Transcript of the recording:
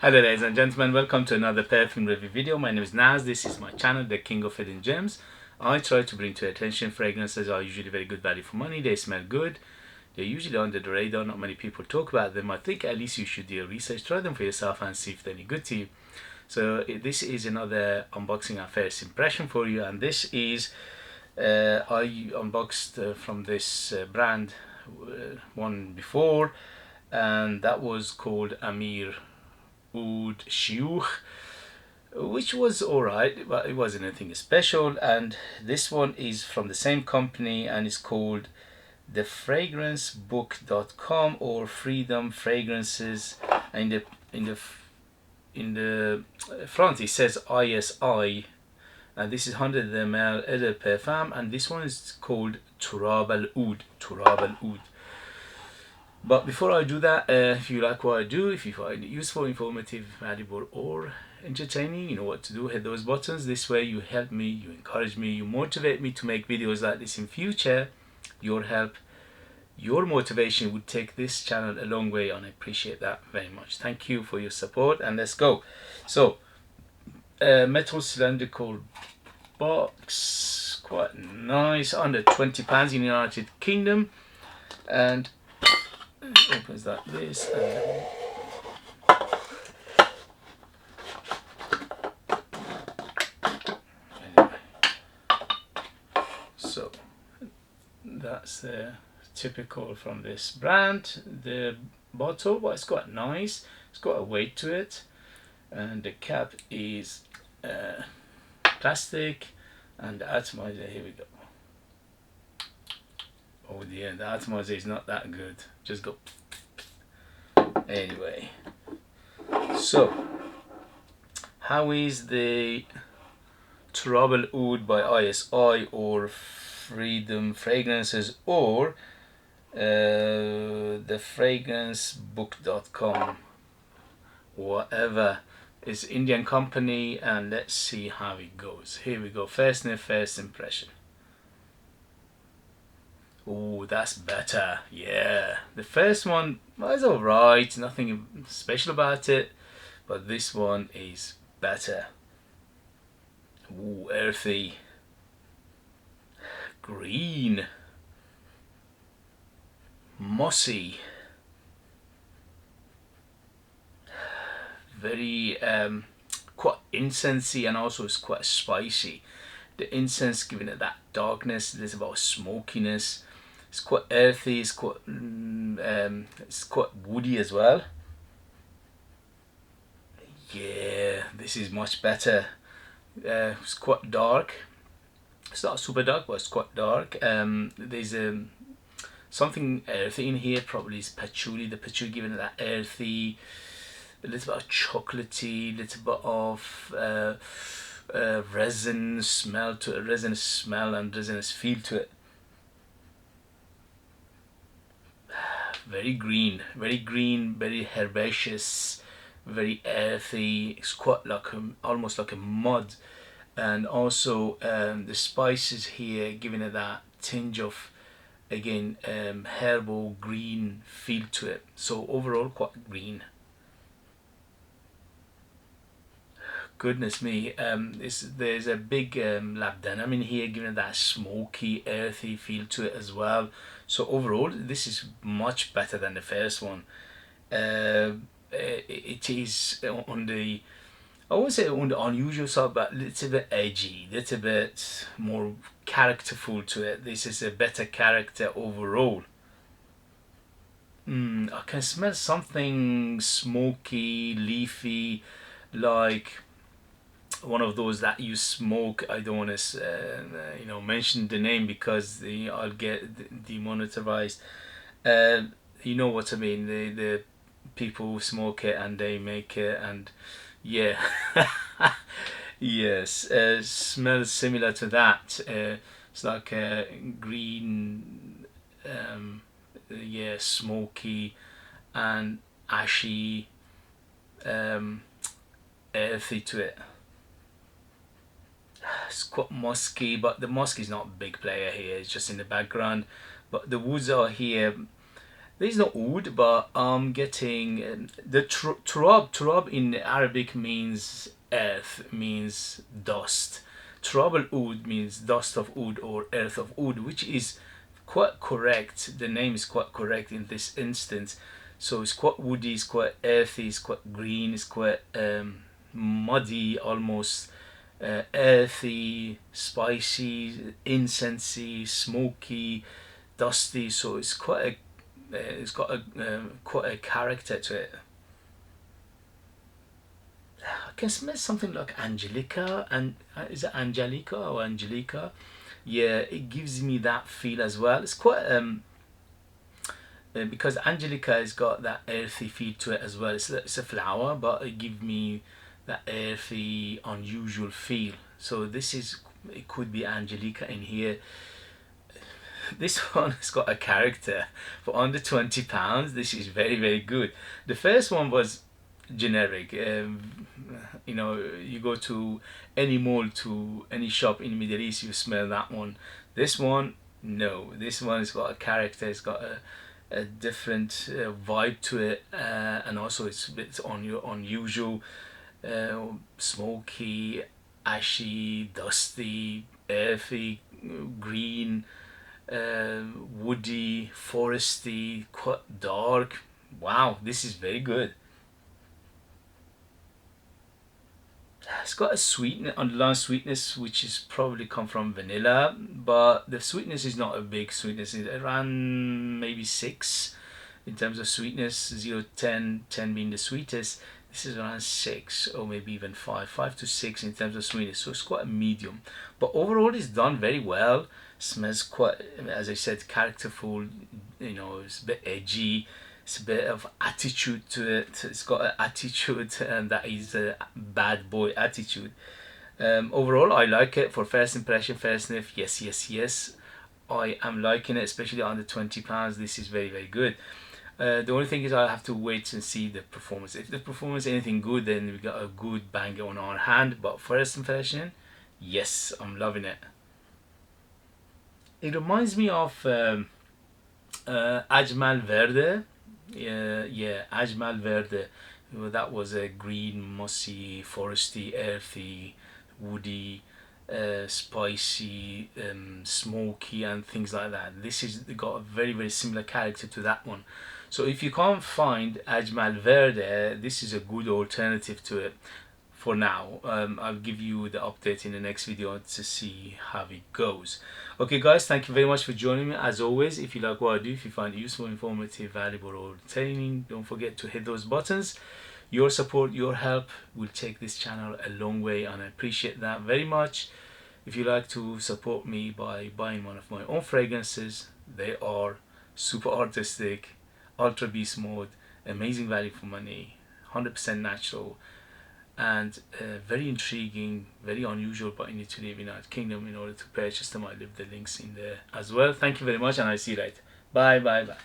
Hello ladies and gentlemen, welcome to another perfume review video. My name is Naz, this is my channel, The King of Hidden Gems. I try to bring to your attention fragrances are usually very good value for money, they smell good, they're usually under the radar, not many people talk about them. I think at least you should do your research, try them for yourself and see if they're any good to you. So this is another unboxing and first impression for you, and this is, I unboxed from this brand one before, and that was called Amir Oud Shiuch, which was alright, but it wasn't anything special. And this one is from the same company and it's called thefragrancebook.com or Freedom Fragrances. And in the front it says ISI, and this is 100 ml eau de parfum, and this one is called Turab Oud. But before I do that, if you like what I do, if you find it useful, informative, valuable, or entertaining, you know what to do. Hit those buttons. This way you help me, you encourage me, you motivate me to make videos like this in future. Your help, your motivation would take this channel a long way, and I appreciate that very much. Thank you for your support, and let's go. So, metal cylindrical box, quite nice, under £20 in the United Kingdom, and opens like this, and anyway, so that's typical from this brand. The bottle, well, it's quite nice, it's got a weight to it, and the cap is plastic, and the atomizer, here we go. Oh dear, the atomizer is not that good, just go. Anyway, so how is the Turab Oud by ISI or Freedom Fragrances or thefragrancebook.com, whatever. It's Indian company, and let's see how it goes. Here we go. First sniff, first impression. Oh, that's better. Yeah, the first one was alright, nothing special about it, but this one is better. Ooh, earthy, green, mossy, very quite incensey, and also it's quite spicy. The incense giving it that darkness, there's about smokiness. It's quite earthy, it's quite woody as well. Yeah, this is much better. It's quite dark. It's not super dark, but it's quite dark. There's something earthy in here, probably is patchouli. The patchouli giving it that earthy, a little bit of chocolatey, little bit of resin smell to it, resinous smell and resinous feel to it. Very green, very herbaceous, very earthy. It's quite like almost like a mud, and also the spices here giving it that tinge of, again, herbal green feel to it. So overall quite green. Goodness me, there's a big labdanum in here giving it that smoky, earthy feel to it as well. So overall this is much better than the first one. It is on the, I won't say on the unusual side, but a little bit edgy, a little bit more characterful to it. This is a better character overall. I can smell something smoky, leafy, like one of those that you smoke. I don't want to mention the name because I'll get demonetized. You know what I mean, the people who smoke it and they make it, and yeah. Yes, smells similar to that. It's like a green, yeah, smoky and ashy, earthy to it. It's quite musky, but the musk is not a big player here, it's just in the background. But the woods are here, There's no oud, but I'm getting the turab. Turab in Arabic means earth, means dust. Turab al-oud means dust of oud or earth of oud, which is quite correct. The name is quite correct in this instance. So it's quite woody, it's quite earthy, it's quite green, it's quite muddy, almost earthy, spicy, incensey, smoky, dusty. So it's quite a it's got a quite a character to it. I can smell something like Angelica, and is it Angelica or Angelica? Yeah, it gives me that feel as well. It's quite because Angelica has got that earthy feel to it as well. It's a flower, but it gives me that earthy, unusual feel. So this is, it could be Angelica in here. This one has got a character for under £20. This is very, very good. The first one was generic. You know, you go to any mall, to any shop in the Middle East, you smell that one. This one, no. This one has got a character. It's got a different vibe to it, and also it's a bit on your unusual, smoky, ashy, dusty, earthy, green, woody, foresty, quite dark. Wow, this is very good. It's got a sweetness, underlying sweetness, which is probably come from vanilla, but the sweetness is not a big sweetness. It's around maybe 6 in terms of sweetness, 0 10, 10 being the sweetest. This is around 6 or maybe even 5 to 6 in terms of sweetness. So it's quite a medium, but overall it's done very well. Smells quite, as I said, characterful. You know, it's a bit edgy. It's a bit of attitude to it. It's got an attitude, and that is a bad boy attitude. Overall, I like it. For first impression, first sniff, yes, yes, yes, I am liking it, especially under £20. This is very, very good. The only thing is I have to wait and see the performance. If the performance is anything good, then we got a good banger on our hand. But first impression, yes, I'm loving it. It reminds me of Ajmal Verde. Yeah, Ajmal Verde. Well, that was a green, mossy, foresty, earthy, woody, spicy, smoky, and things like that. This is got a very, very similar character to that one. So if you can't find Ajmal Verde, this is a good alternative to it for now. I'll give you the update in the next video to see how it goes. Okay guys, thank you very much for joining me. As always, if you like what I do, if you find it useful, informative, valuable, or entertaining, don't forget to hit those buttons. Your support, your help will take this channel a long way, and I appreciate that very much. If you like to support me by buying one of my own fragrances, they are super artistic, ultra beast mode, amazing value for money, 100% natural, and very intriguing, very unusual, but you need to live in our kingdom in order to purchase them. I leave the links in there as well. Thank you very much, and I'll see you later. Bye bye bye.